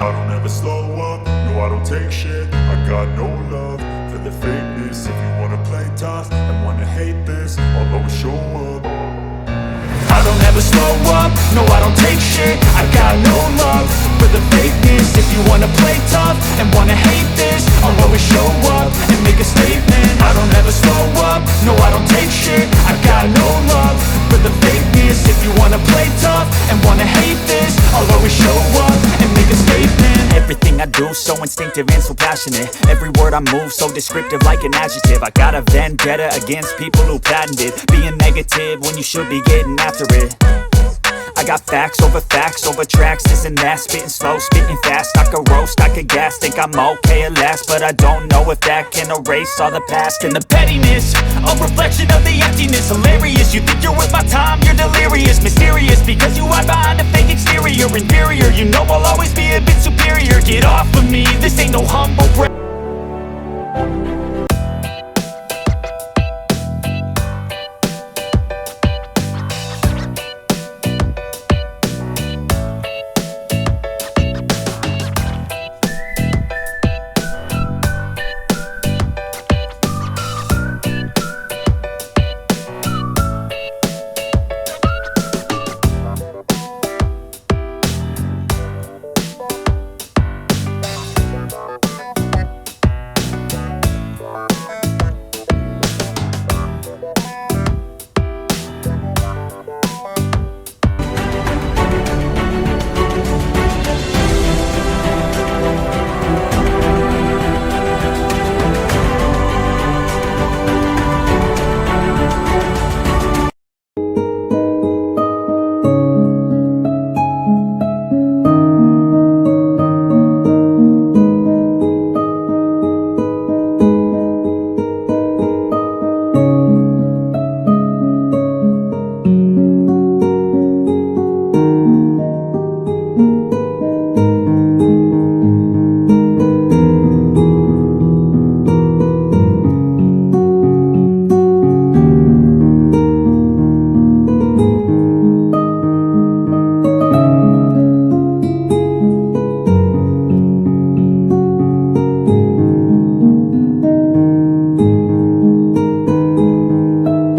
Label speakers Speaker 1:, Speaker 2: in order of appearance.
Speaker 1: I don't ever slow up, no I don't take shit. I got no love for the fakeness. If you wanna play tough and wanna hate this, I'll always show up.
Speaker 2: I don't ever slow up, no I don't take shit. I got no love for the fakeness. If you wanna play tough and wanna hate this, I'll always show up and make a statement. I don't ever slow up, no I don't take shit. I got no love for the fakeness. If you wanna play tough and wanna hate this, I'll always show up and make a statement.
Speaker 3: Everything I do so instinctive and so passionate. Every word I move so descriptive like an adjective. I got a vendetta against people who patented being negative when you should be getting after it. I got facts over tracks, this and that. Spitting slow, spitting fast. I could roast, I could gas. Think I'm okay at last, but I don't know if that can erase all the past. And the pettiness, a reflection of the emptiness. Hilarious, you think you're worth my time, you're delirious. Mysterious, because you hide behind a fake exterior. Inferior, you know I'll always be a bit superior. Get off of me, this ain't no humble brag.